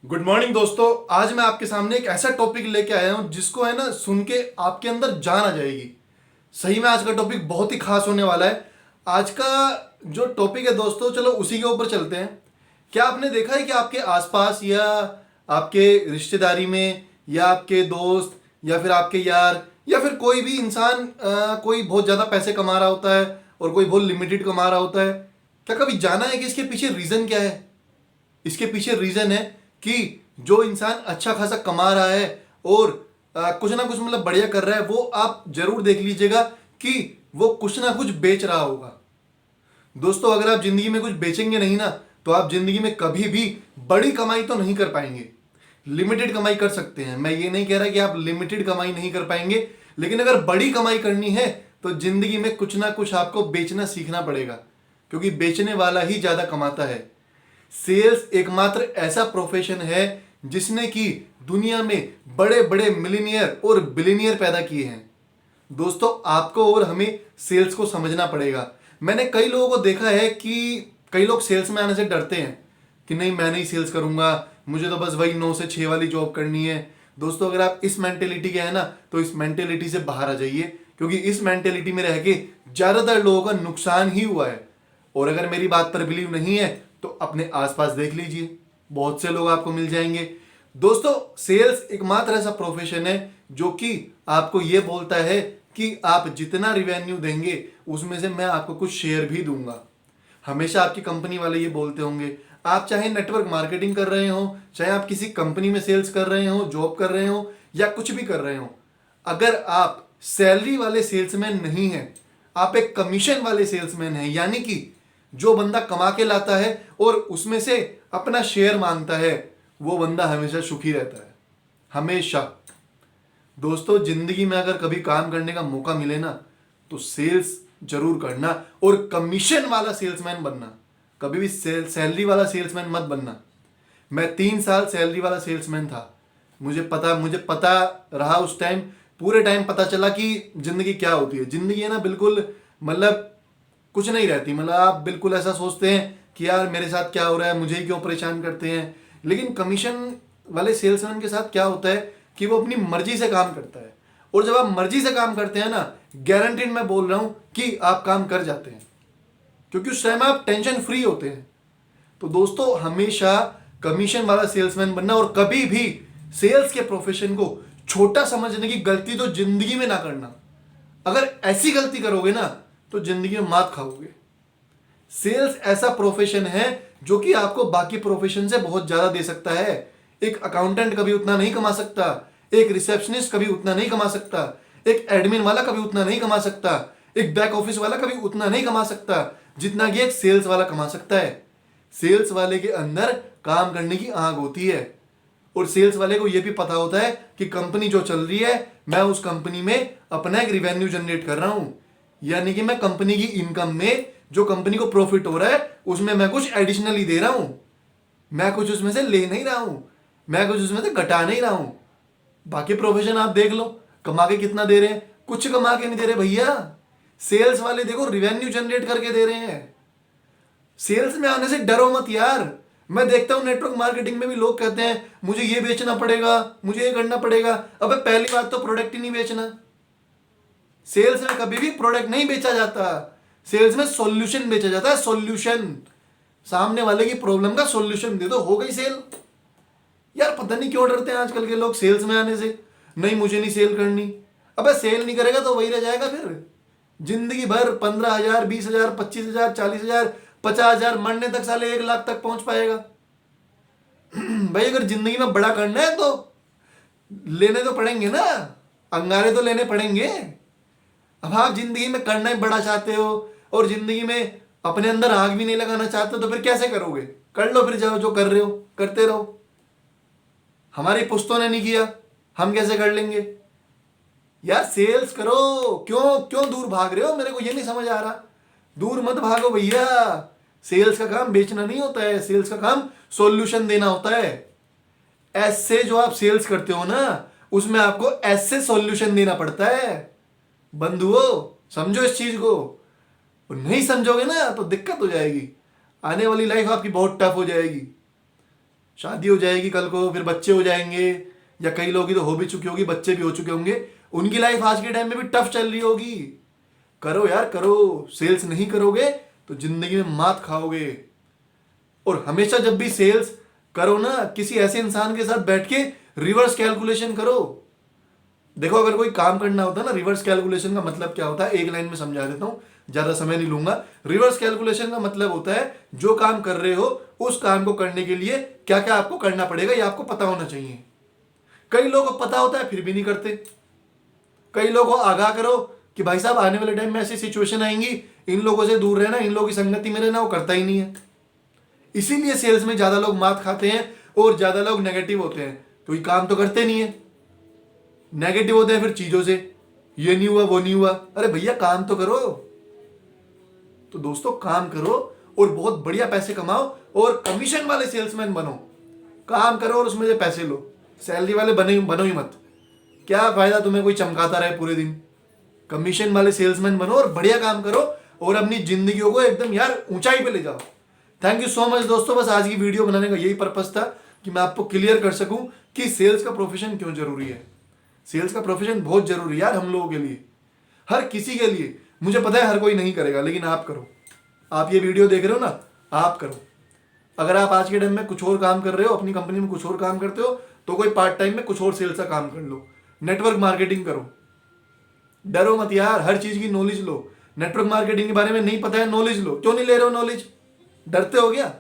Good morning दोस्तों। आज मैं आपके सामने एक ऐसा टॉपिक लेके आया हूं जिसको है ना सुन के आपके अंदर जान आ जाएगी। सही में आज का टॉपिक बहुत ही खास होने वाला है। आज का जो टॉपिक है दोस्तों, चलो उसी के ऊपर चलते हैं। क्या आपने देखा है कि आपके आसपास या आपके रिश्तेदारी में या आपके दोस्त या फिर आपके यार या फिर कोई भी इंसान कोई बहुत ज़्यादा पैसे कमा रहा होता है और कोई बहुत लिमिटेड कमा रहा होता है। क्या कभी जाना है कि इसके पीछे रीज़न क्या है? इसके पीछे रीजन है कि जो इंसान अच्छा खासा कमा रहा है और कुछ ना कुछ मतलब बढ़िया कर रहा है, वो आप जरूर देख लीजिएगा कि वो कुछ ना कुछ बेच रहा होगा। दोस्तों, अगर आप जिंदगी में कुछ बेचेंगे नहीं ना, तो आप जिंदगी में कभी भी बड़ी कमाई तो नहीं कर पाएंगे। लिमिटेड कमाई कर सकते हैं, मैं ये नहीं कह रहा कि आप लिमिटेड कमाई नहीं कर पाएंगे, लेकिन अगर बड़ी कमाई करनी है तो जिंदगी में कुछ ना कुछ आपको बेचना सीखना पड़ेगा, क्योंकि बेचने वाला ही ज्यादा कमाता है। सेल्स एकमात्र ऐसा प्रोफेशन है जिसने कि दुनिया में बड़े बड़े मिलीनियर और बिलीनियर पैदा किए हैं। दोस्तों, आपको और हमें सेल्स को समझना पड़ेगा। मैंने कई लोगों को देखा है कि कई लोग सेल्स में आने से डरते हैं कि नहीं, मैं नहीं सेल्स करूंगा, मुझे तो बस वही 9 से 6 वाली जॉब करनी है। दोस्तों, अगर आप इस मेंटेलिटी के हैं ना, तो इस मेंटेलिटी से बाहर आ जाइए, क्योंकि इस मेंटेलिटी में रह के ज्यादातर लोगों का नुकसान ही हुआ है। और अगर मेरी बात पर बिलीव नहीं है तो अपने आसपास देख लीजिए, बहुत से लोग आपको मिल जाएंगे। दोस्तों, सेल्स एकमात्र ऐसा प्रोफेशन है जो कि आपको यह बोलता है कि आप जितना रिवेन्यू देंगे उसमें से मैं आपको कुछ शेयर भी दूंगा। हमेशा आपकी कंपनी वाले ये बोलते होंगे, आप चाहे नेटवर्क मार्केटिंग कर रहे हो, चाहे आप किसी कंपनी में सेल्स कर रहे हो, जॉब कर रहे हो या कुछ भी कर रहे हो, अगर आप सैलरी वाले सेल्समैन नहीं हैं, आप एक कमीशन वाले सेल्समैन हैं, यानी कि जो बंदा कमा के लाता है और उसमें से अपना शेयर मांगता है, वो बंदा हमेशा सुखी रहता है, हमेशा। दोस्तों, जिंदगी में अगर कभी काम करने का मौका मिले ना, तो सेल्स जरूर करना और कमीशन वाला सेल्समैन बनना। कभी भी सैलरी वाला सेल्समैन मत बनना। मैं 3 साल सैलरी वाला सेल्समैन था। मुझे पता रहा उस टाइम, पूरे टाइम पता चला कि जिंदगी क्या होती है। जिंदगी है ना, बिल्कुल मतलब कुछ नहीं रहती। मतलब आप बिल्कुल ऐसा सोचते हैं कि यार मेरे साथ क्या हो रहा है, मुझे ही क्यों परेशान करते हैं। लेकिन कमीशन वाले सेल्समैन के साथ क्या होता है कि वो अपनी मर्जी से काम करता है, और जब आप मर्जी से काम करते हैं ना, गारंटीड मैं बोल रहा हूं कि आप काम कर जाते हैं, क्योंकि उस टाइम आप टेंशन फ्री होते हैं। तो दोस्तों, हमेशा कमीशन वाला सेल्समैन बनना और कभी भी सेल्स के प्रोफेशन को छोटा समझने की गलती तो जिंदगी में ना करना। अगर ऐसी गलती करोगे ना, तो जिंदगी में मात खाओगे। सेल्स ऐसा प्रोफेशन है जो कि आपको बाकी प्रोफेशन से बहुत ज्यादा दे सकता है। एक अकाउंटेंट कभी उतना नहीं कमा सकता, एक रिसेप्शनिस्ट कभी उतना नहीं कमा सकता, एक एडमिन वाला कभी उतना नहीं कमा सकता, एक बैक ऑफिस वाला कभी उतना नहीं कमा सकता जितना कि एक सेल्स वाला कमा सकता है। सेल्स वाले के अंदर काम करने की आग होती है, और सेल्स वाले को यह भी पता होता है कि कंपनी जो चल रही है, मैं उस कंपनी में अपना एक रिवेन्यू जनरेट कर रहा हूं, यानी कि मैं कंपनी की इनकम में जो कंपनी को प्रॉफिट हो रहा है उसमें मैं कुछ एडिशनली दे रहा हूं। मैं कुछ उसमें से ले नहीं रहा हूं, मैं कुछ उसमें से घटा नहीं रहा हूं। बाकी प्रोफेशन आप देख लो, कमा के कितना दे रहे हैं, कुछ कमा के नहीं दे रहे भैया। सेल्स वाले देखो रिवेन्यू जनरेट करके दे रहे हैं। सेल्स में आने से डरो मत यार। मैं देखता हूं नेटवर्क मार्केटिंग में भी लोग कहते हैं मुझे ये बेचना पड़ेगा, मुझे ये करना पड़ेगा। अबे पहली बात तो प्रोडक्ट ही नहीं बेचना। सेल्स में कभी भी प्रोडक्ट नहीं बेचा जाता, सेल्स में सॉल्यूशन बेचा जाता है। सॉल्यूशन, सामने वाले की प्रॉब्लम का सॉल्यूशन दे दो, हो गई सेल। यार पता नहीं क्यों डरते हैं आजकल के लोग सेल्स में आने से। नहीं, मुझे नहीं सेल करनी। अबे सेल नहीं करेगा तो वही रह जाएगा फिर जिंदगी भर। 15,000, 20,000, 25,000, 40,000, 50,000, मरने तक साले 1 लाख तक पहुंच पाएगा। भाई अगर जिंदगी में बड़ा करना है तो लेने तो पड़ेंगे ना, अंगारे तो लेने पड़ेंगे। अब आप जिंदगी में करना ही बड़ा चाहते हो और जिंदगी में अपने अंदर आग भी नहीं लगाना चाहते, तो फिर कैसे करोगे? कर लो फिर, जाओ जो कर रहे हो करते रहो। हमारी पुश्तों ने नहीं किया, हम कैसे कर लेंगे? यार सेल्स करो। क्यों क्यों दूर भाग रहे हो? मेरे को ये नहीं समझ आ रहा। दूर मत भागो भैया। सेल्स का काम बेचना नहीं होता है, सेल्स का काम सॉल्यूशन देना होता है। ऐसे जो आप सेल्स करते हो ना, उसमें आपको ऐसे सॉल्यूशन देना पड़ता है। बंधुओं, समझो इस चीज को। और नहीं समझोगे ना तो दिक्कत हो जाएगी। आने वाली लाइफ आपकी बहुत टफ हो जाएगी। शादी हो जाएगी कल को, फिर बच्चे हो जाएंगे, या कई लोगों की तो हो भी चुकी होगी, बच्चे भी हो चुके होंगे, उनकी लाइफ आज के टाइम में भी टफ चल रही होगी। करो यार करो, सेल्स नहीं करोगे तो जिंदगी में मात खाओगे। और हमेशा जब भी सेल्स करो ना, किसी ऐसे इंसान के साथ बैठ के रिवर्स कैलकुलेशन करो। देखो अगर कोई काम करना होता है ना, रिवर्स कैलकुलेशन का मतलब क्या होता है, एक लाइन में समझा देता हूं, ज्यादा समय नहीं लूंगा। रिवर्स कैलकुलेशन का मतलब होता है जो काम कर रहे हो उस काम को करने के लिए क्या क्या आपको करना पड़ेगा, ये आपको पता होना चाहिए। कई लोगों को पता होता है फिर भी नहीं करते। कई लोगों को आगाह करो कि भाई साहब आने वाले टाइम में ऐसी सिचुएशन आएंगी, इन लोगों से दूर रहना, इन लोगों की संगति में रहना, वो करता ही नहीं है। इसीलिए सेल्स में ज्यादा लोग मात खाते हैं और ज्यादा लोग नेगेटिव होते हैं, क्योंकि काम तो करते नहीं है। नेगेटिव होते हैं फिर चीजों से, ये नहीं हुआ वो नहीं हुआ। अरे भैया काम तो करो। तो दोस्तों काम करो और बहुत बढ़िया पैसे कमाओ और कमीशन वाले सेल्समैन बनो। काम करो और उसमें से पैसे लो, सैलरी वाले बनो ही मत। क्या फायदा तुम्हें कोई चमकाता रहे पूरे दिन। कमीशन वाले सेल्समैन बनो और बढ़िया काम करो और अपनी जिंदगियों को एकदम यार ऊंचाई पे ले जाओ। थैंक यू सो मच दोस्तों। बस आज की वीडियो बनाने का यही पर्पस था कि मैं आपको क्लियर कर सकूं कि सेल्स का प्रोफेशन क्यों जरूरी है। सेल्स का प्रोफेशन बहुत जरूरी है यार हम लोगों के लिए, हर किसी के लिए। मुझे पता है हर कोई नहीं करेगा, लेकिन आप करो। आप ये वीडियो देख रहे हो ना, आप करो। अगर आप आज के टाइम में कुछ और काम कर रहे हो, अपनी कंपनी में कुछ और काम करते हो, तो कोई पार्ट टाइम में कुछ और सेल्स का काम कर लो। नेटवर्क मार्केटिंग करो, डरो मत यार, हर चीज की नॉलेज लो। नेटवर्क मार्केटिंग के बारे में नहीं पता है, नॉलेज लो। क्यों नहीं ले रहे हो नॉलेज? डरते हो क्या?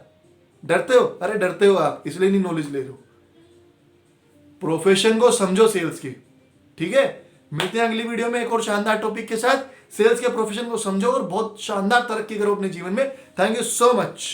डरते हो? अरे डरते हो आप, इसलिए नहीं नॉलेज ले रहे हो। प्रोफेशन को समझो सेल्स की, ठीक है। मिलते हैं अगली वीडियो में एक और शानदार टॉपिक के साथ। सेल्स के प्रोफेशन को समझो और बहुत शानदार तरक्की करो अपने जीवन में। Thank you so much.